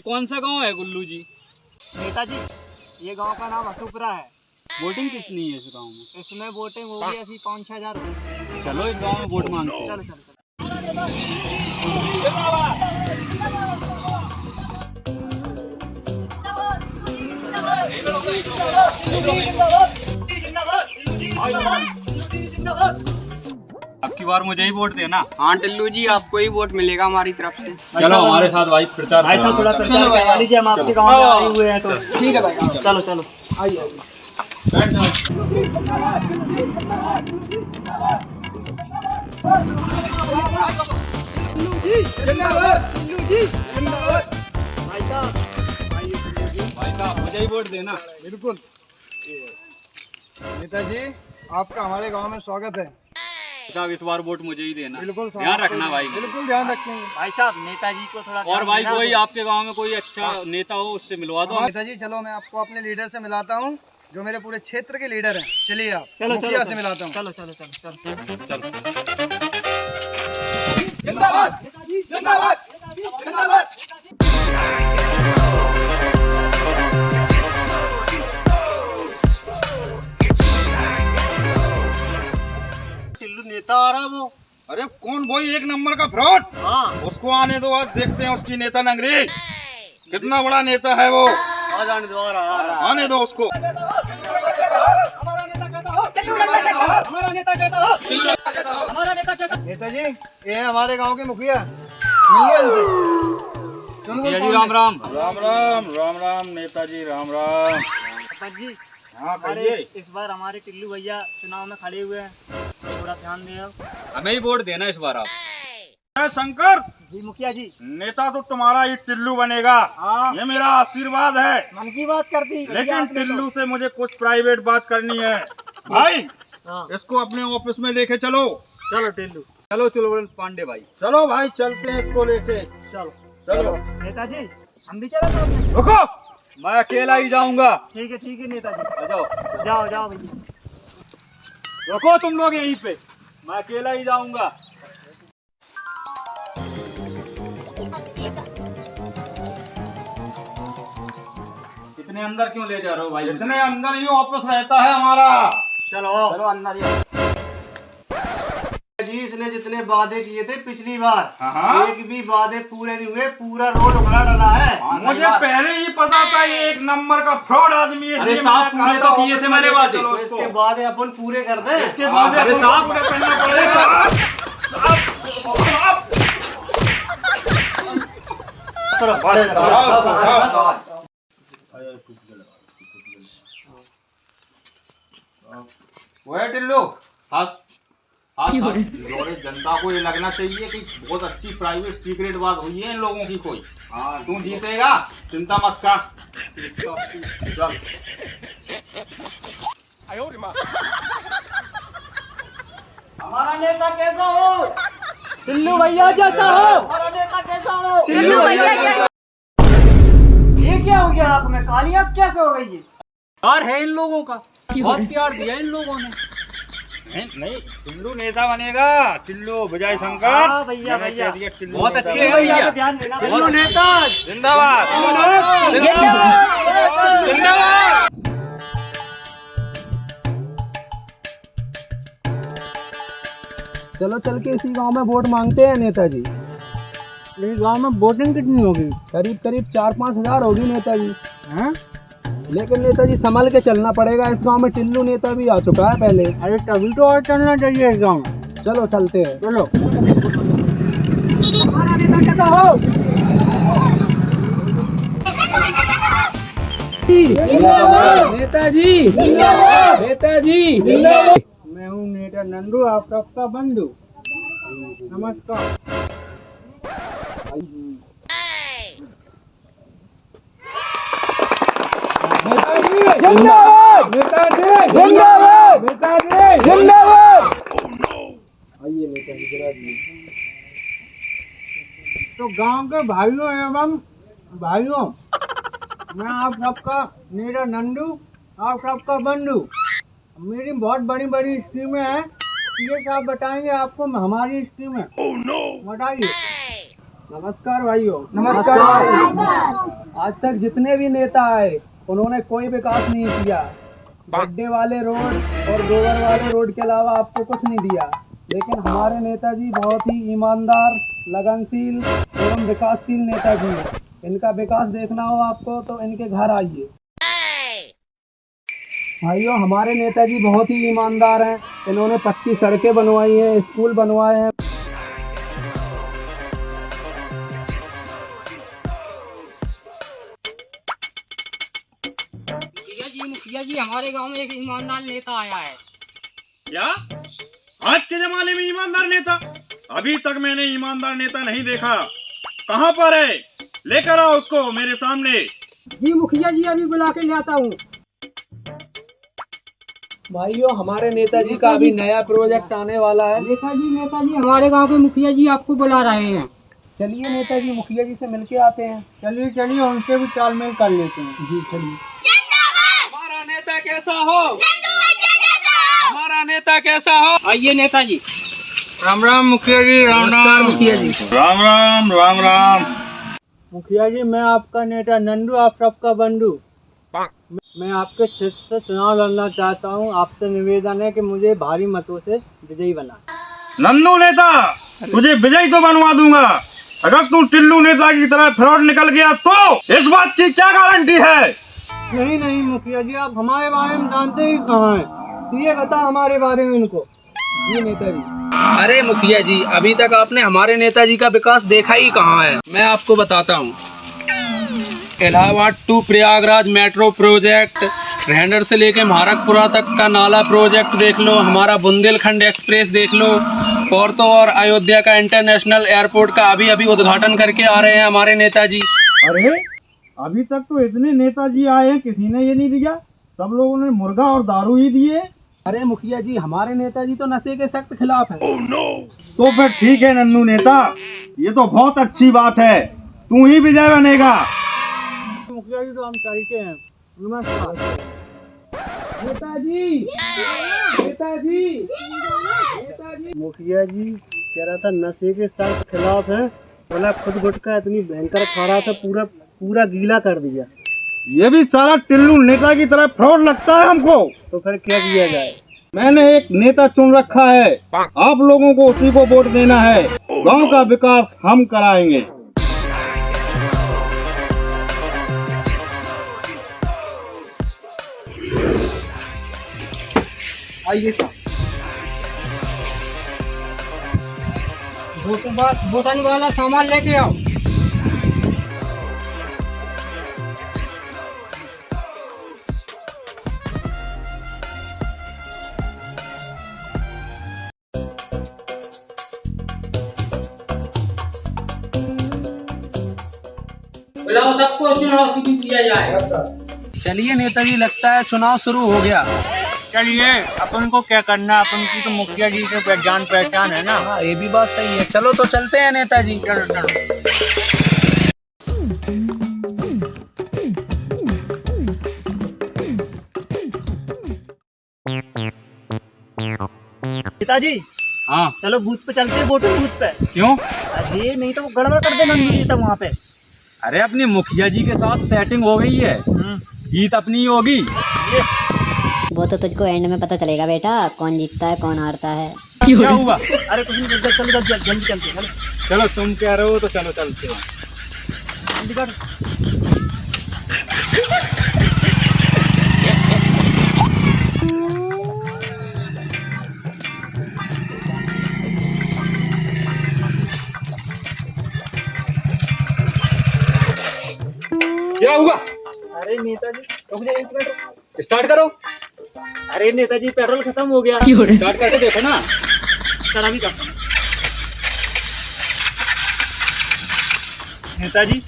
कौन सा गांव है गुल्लू जी? नेताजी, ये गांव का नाम हसूपुरा है। वोटिंग कितनी है इस गांव में? इसमें वोटिंग होगी ऐसी 5-6 हजार। चलो इस गांव में वोट मांगते हैं। चलो चलो चलो। अब की बार मुझे ही वोट देना। हाँ टिल्लू जी, आपको ही वोट मिलेगा हमारी तरफ से। चलो हमारे साथ भाई प्रचार भाई साहब थोड़ा प्रचार करवा लीजिए, हम आपके गांव में आए हुए हैं तो। ठीक है भाई, चलो चलो आइए। भाई साहब मुझे ही वोट देना। बिल्कुल नेताजी, आपका हमारे गांव में स्वागत है। साहब इस बार वोट मुझे ही देना। बिल्कुल ध्यान रखना भाई। बिल्कुल ध्यान रखेंगे भाई साहब। नेताजी को थोड़ा और भाई कोई आपके गांव में कोई अच्छा नेता हो उससे मिलवा दो। नेताजी चलो मैं आपको अपने लीडर से मिलाता हूँ, जो मेरे पूरे क्षेत्र के लीडर हैं। चलिए आप। चलो मुखिया से मिलाता हूँ। चलो चलो चलो चलो। जिंदाबाद जिंदाबाद जिंदाबाद। टिल्लू नेता आ रहा वो। अरे कौन वही एक नंबर का फ्रॉड? हाँ उसको आने दो, आज देखते हैं उसकी नेता नगरी कितना बड़ा नेता है वो। आ जाने दो, आ रहा। आने दो उसको। नेताजी ये है हमारे गांव के मुखिया, मिलिए इनसे। मुखिया जी राम राम। राम राम राम राम नेताजी राम राम। सरपंच जी, हाँ हमारे कहिए। इस बार हमारे टिल्लू भैया चुनाव में खड़े हुए हैं, थोड़ा ध्यान दें आप। हमें ही वोट देना इस बार आप। शंकर जी मुखिया जी। नेता तो तुम्हारा ही टिल्लू बनेगा, हाँ ये मेरा आशीर्वाद है। मन की बात कर दी लेकिन टिल्लू से मुझे कुछ प्राइवेट बात करनी है। भाई हाँ इसको अपने ऑफिस में लेके चलो। चलो टिल्लू चलो चलो पांडे भाई। चलो भाई चलते हैं इसको लेके। चलो। चलो नेताजी हम भी चले साथ में। रुको, मैं अकेला ही जाऊंगा। ठीक है नेताजी। आ जाओ। जाओ जाओ भैया। रुको तुम लोग यहीं पे, मैं अकेला ही जाऊंगा। इतने अंदर क्यों ले जा रहे हो भाई? इतने अंदर ही ऑफिस रहता है हमारा। चलो चलो अंदर ही। जी इसने जितने वादे किए थे पिछली बार, हाँ। एक भी वादे पूरे नहीं हुए। पूरा रोड उखड़ा डला है। मुझे पहले ही पता था ये एक नंबर का फ्रॉड आदमी है। अरे इसलिए साहब, मैंने पूरे कहा तो था किए थे ऑफिस मैंने में वादे। लेके चलो तो इसको। इसके बाद अपन पूरे कर दें। इसके बाद अरे अपन साहब। पूरे करना पड़ेगा। चलो बड़े वो है टिल्लू। हाँ जनता को ये लगना चाहिए कि बहुत अच्छी प्राइवेट सीक्रेट बात हुई है इन लोगों की कोई। हाँ तू जीतेगा, चिंता मत कर। चल। हमारा नेता कैसा हो? टिल्लू भैया जैसा हो। हमारा नेता कैसा हो? टिल्लू भैया जैसा। ये क्या हो गया? आँख में काली आँख कैसे हो गई? ये प्यार है इन लोगों का, बहुत प्यार दिया इन लोगों ने। नहीं टिल्लू नेता बनेगा। टिल्लू विजय शंकर। हाँ भैया भैया बहुत अच्छे हैं भैया भैया। पे ध्यान देना। टिल्लू नेता जिंदाबाद जिंदाबाद। जिंदाबाद। चलो चल के इसी गांव में वोट मांगते हैं नेताजी। इस गांव में वोटिंग कितनी होगी? करीब करीब 4-5 हजार होगी नेताजी। हैं? लेकिन नेताजी संभल के चलना पड़ेगा, इस गांव में टिल्लू नेता भी आ चुका है पहले। अरे तभी तो और चलना चाहिए इस गांव में। चलो चलते हैं। चलो। हमारा नेता कैसा हो? नेताजी नेताजी। मैं हूँ नेता नंदू, आप सबका बंधु। नमस्कार। नेताजी जिंदाबाद। नेताजी जिंदाबाद। नेताजी जिंदाबाद। आइए नेताजी जरा जी। तो गांव के भाइयों एवं भाइयों, मैं आप सबका नेता नंदू, आप सबका बंधु। मेरी बहुत बड़ी बड़ी स्कीमें हैं, ये सब बताएंगे आपको हमारी स्कीमें। बताइए। नमस्कार भाइयों। नमस्कार। आज तक जितने भी नेता आए उन्होंने कोई विकास नहीं किया। गड्ढे वाले रोड और गोबर वाले रोड के अलावा आपको कुछ नहीं दिया, लेकिन हमारे नेताजी बहुत ही ईमानदार, लगनशील एवं विकासशील नेताजी हैं। इनका विकास देखना हो आपको तो इनके घर आइए। भाइयों, हमारे नेताजी बहुत ही ईमानदार हैं। इन्होंने पक्की सड़कें बनवाई हैं, स्कूल बनवाए हैं। मुखिया जी हमारे गांव में एक ईमानदार नेता आया है। क्या आज के जमाने में ईमानदार नेता? अभी तक मैंने ईमानदार नेता नहीं देखा। कहाँ पर है? लेकर आओ उसको मेरे सामने। जी मुखिया जी, अभी बुला के ले आता हूँ। भाइयों, हमारे नेताजी का अभी नया प्रोजेक्ट आने वाला है। नेताजी हमारे गांव के मुखिया जी आपको बुला रहे हैं। चलिए नेताजी, मुखिया जी से मिलके आते हैं। चलिए उनसे भी तालमेल कर लेते हैं। जी चलिए। हमारा नेता कैसा हो? हमारा नेता कैसा हो? आइए नेताजी। राम राम मुखिया जी। राम नमस्कार मुखिया जी। राम राम राम राम। मुखिया जी, मैं आपका नेता नंदू, आप सबका बंधु। मैं आपके क्षेत्र से चुनाव लड़ना चाहता हूँ। आपसे निवेदन है कि मुझे भारी मतों से विजयी बना। नंदू नेता, तुझे विजयी तो बनवा दूंगा। अगर तू टिल्लू नेता की तरह फ्रॉड निकल गया तो इस बात की क्या गारंटी है? नहीं मुखिया जी, आप हमारे बारे में जानते ही कहाँ हैं? ये बता हमारे बारे में इनको। जी नेताजी। अरे मुखिया जी, अभी तक आपने हमारे नेताजी का विकास देखा ही कहाँ है। मैं आपको बताता हूँ। Allahabad to Prayagraj metro project, render से लेके महारकपुरा तक का नाला प्रोजेक्ट देख लो, हमारा बुंदेलखंड एक्सप्रेस देख लो, और तो और अयोध्या का इंटरनेशनल एयरपोर्ट का अभी उद्घाटन करके आ रहे हैं हमारे नेताजी। अरे अभी तक तो इतने नेताजी आए हैं, किसी ने ये नहीं दिया। सब लोगों ने मुर्गा और दारू ही दिए। अरे मुखिया जी, हमारे नेताजी तो नशे के सख्त खिलाफ हैं। तो फिर ठीक है नन्नू नेता, ये तो बहुत अच्छी बात है। तू ही विजय बनेगा। मुखिया जी तो हम चलते हैं। नमस्कार नेताजी। मुखिया जी कह रहा था नशे के सख्त खिलाफ है। बोला खुद गुटखा इतनी भयंकर खा रहा था, पूरा गीला कर दिया। ये भी सारा टिल्लू नेता की तरह फ्रॉड लगता है हमको। तो फिर क्या किया जाए? मैंने एक नेता चुन रखा है, आप लोगों को उसी को वोट देना है। गांव का विकास हम कराएंगे। आइए साहब। बोतल वाला सामान लेके आओ। बुलाओ सबको, चुनाव शुरू किया जाए। चलिए नेताजी, लगता है चुनाव शुरू हो गया। चलिए, अपन को क्या करना है? अपन की तो मुखिया जी के जान पहचान है ना। हाँ, ये भी बात सही है। चलो तो चलते हैं नेताजी। चलो। पिताजी, हाँ, चलो बूथ पे चलते हैं, वोटिंग बूथ पे। क्यों? अरे नहीं तो वो गड़बड़ कर दे नंदू जी तब वहाँ पे। अरे अपनी मुखिया जी के साथ सेटिंग हो गई है, जीत अपनी ही होगी। वो तो तुझको एंड में पता चलेगा बेटा, कौन जीतता है कौन हारता है। क्या हुआ? अरे कुछ नहीं, चलो जल्दी चलते हैं। चलो तुम कह रहे हो तो चलो चलते हैं। जल्दी कर। क्या हुआ? अरे नेताजी रुक जाइए, एक मिनट। स्टार्ट करो। अरे नेताजी पेट्रोल खत्म हो गया। स्टार्ट करके देखो ना। चढ़ा भी करता हूँ। नेताजी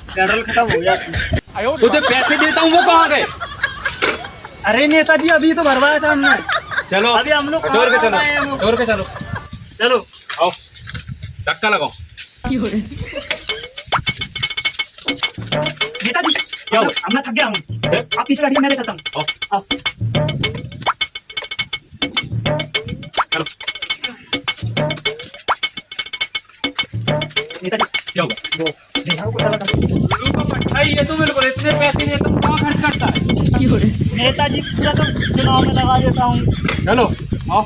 पेट्रोल खत्म हो गया। तुझे पैसे देता हूँ, वो कहाँ गए? अरे नेताजी अभी तो भरवाया था हमने। चलो अभी हम लोग जोर के चलो, आए हैं वो। जोर के चलो। चलो आओ, धक्का लगाओ। नेताजी क्या हुआ? हम थक गया हूँ। आप पीछे बैठिए, मैं ले चलता हूँ। आओ। आओ। चलो। नेताजी क्या हुआ? नेताजी पूरा तो चुनाव में लगा देता हूँ। चलो आओ।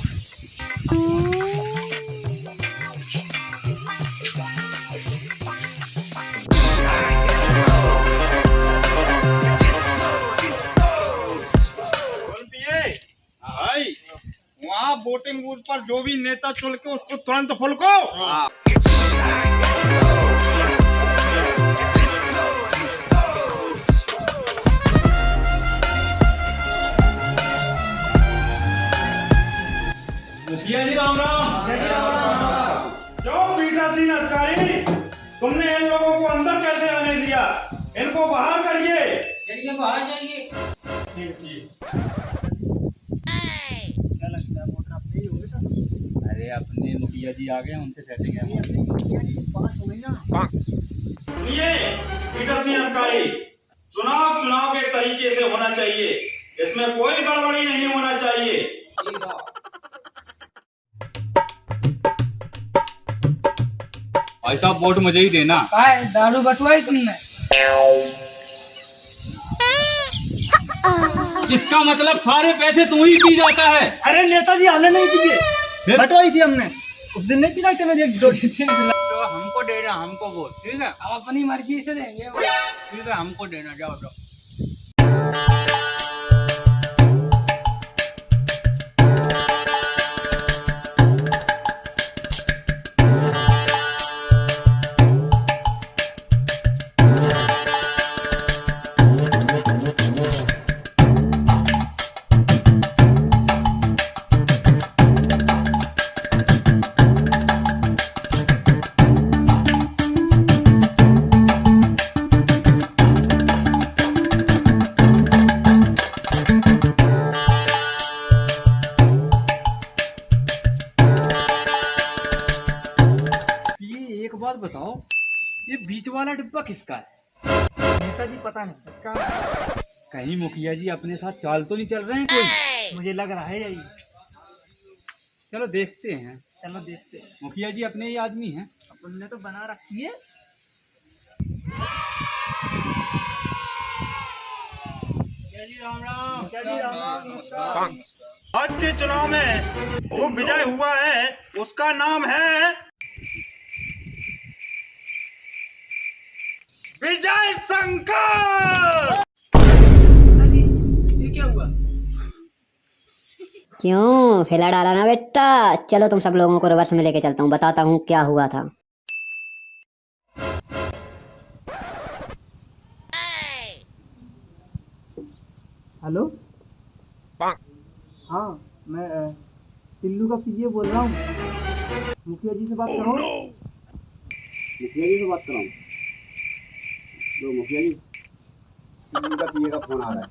भाई वहाँ वोटिंग बूथ पर जो भी नेता चुन के उसको तुरंत फुलको। मुखिया जी राम राम। क्यों पीठासीन अधिकारी, तुमने इन लोगों को अंदर कैसे आने दिया? इनको बाहर करिए। चलिए बाहर जाइए। क्या लगता है वोट अपने ही होंगे सब? अरे अपने मुखिया जी आ गए, उनसे सेटिंग है। पास हो गई ना। सुनिए पीठासीन अधिकारी, चुनाव के तरीके से होना चाहिए, इसमें कोई गड़बड़ी नहीं होना चाहिए। भाई साहब वोट मुझे ही देना। दारू बटवाई तुमने? इसका मतलब सारे पैसे तू ही पी जाता है। अरे नेताजी हमने नहीं पिए, बटवाई थी हमने। उस दिन नहीं पिलाते मुझे दो तो हमको देना, हमको वोट, ठीक है? हम अपनी मर्जी से देंगे। ठीक है, हमको देना, जाओ जाओ। एक बात बताओ, ये बीच वाला डिब्बा किसका है? नेताजी पता नहीं इसका। कहीं मुखिया जी अपने साथ चाल तो नहीं चल रहे हैं कोई? मुझे लग रहा है यही। चलो देखते हैं। चलो देखते हैं। मुखिया जी अपने ही आदमी हैं। अपन ने तो बना रखी है। राम राम। नमस्कार। आज के चुनाव में जो विजय हुआ है उसका नाम है विजय शंकर। ये क्या हुआ? क्यों फेला डाला ना बेटा? चलो तुम सब लोगों को रिवर्स में लेके चलता हूँ, बताता हूँ क्या हुआ था। हेलो। हाँ मैं टिल्लू का पीए बोल रहा हूँ। मुखिया जी से बात करो। मुखिया जी से बात कराऊं? लो मुखिया जी, टिल्लू का पीए का फोन आ रहा है।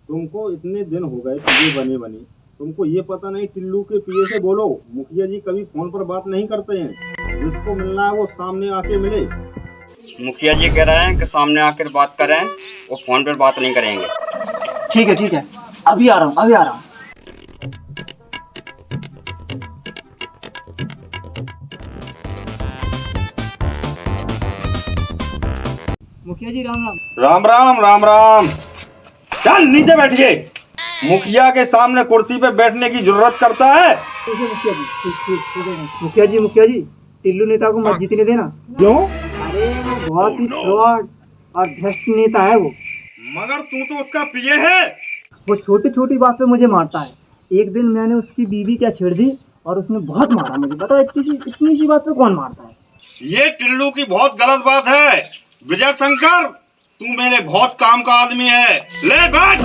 तुमको इतने दिन हो गए पीए बने, तुमको ये पता नहीं टिल्लू के पीए से बोलो। मुखिया जी कभी फोन पर बात नहीं करते हैं, जिसको मिलना है वो सामने आके मिले। मुखिया जी कह रहे हैं कि सामने आकर बात करें, वो फोन पर बात नहीं करेंगे। ठीक है, अभी आ रहा हूँ। मुखिया जी राम राम। राम राम राम राम। चल नीचे बैठिए। मुखिया के सामने कुर्सी पे बैठने की जरूरत करता है? मुखिया जी टिल्लू नेता को मत जीतने देना। क्यों? अरे वो बहुत ही फ्रॉड और भ्रष्ट नेता है वो। मगर तू तो उसका पीए है। वो छोटी छोटी बात पे मुझे मारता है। एक दिन मैंने उसकी बीवी क्या छेड़ दी और उसने बहुत मारा मुझे। बताओ इतनी सी बात पे कौन मारता है? ये टिल्लू की बहुत गलत बात है। विजय शंकर, तू मेरे बहुत काम का आदमी है। ले बैठ।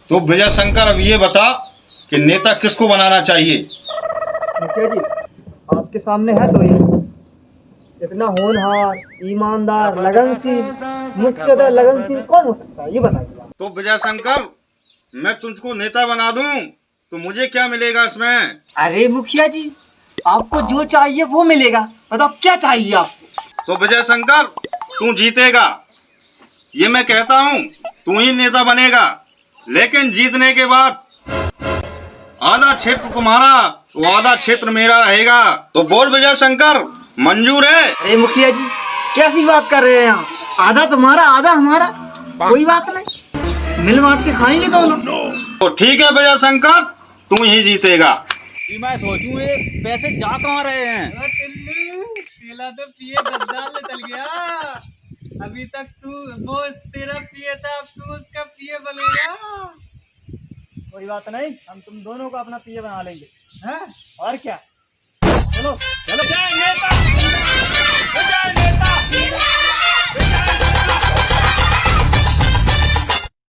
तो विजय शंकर, अब ये बता कि नेता किसको बनाना चाहिए? मुखिया जी आपके सामने है तो ये इतना होनहार, ईमानदार, लगनशील, मुझसे ज्यादा लगनशील कौन हो सकता है, ये बताइए। तो विजय शंकर, मैं तुझको नेता बना दूं तो मुझे क्या मिलेगा इसमें? अरे मुखिया जी आपको जो चाहिए वो मिलेगा। बताओ क्या चाहिए आपको? तो विजय शंकर, तू जीतेगा, ये मैं कहता हूँ। तू ही नेता बनेगा, लेकिन जीतने के बाद आधा क्षेत्र तुम्हारा तो आधा क्षेत्र मेरा रहेगा। तो बोल विजय शंकर, मंजूर है? अरे मुखिया जी कैसी बात कर रहे हैं आप? आधा तुम्हारा आधा हमारा, कोई बात नहीं। मिल बांट के खाएंगे दोनों। तो ठीक है भैया शंकर, तू ही जीतेगा। मैं सोचूं ये पैसे जा कहाँ रहे हैं। तेला तो पिए गद्दार ले चल गया। अभी तक तू वो तेरा पिए था, अब तू उसका पिए बनेगा। कोई बात नहीं, हम तुम दोनों को अपना पिए बना लेंगे। हैं? और क्या, चलो चलो जय नेता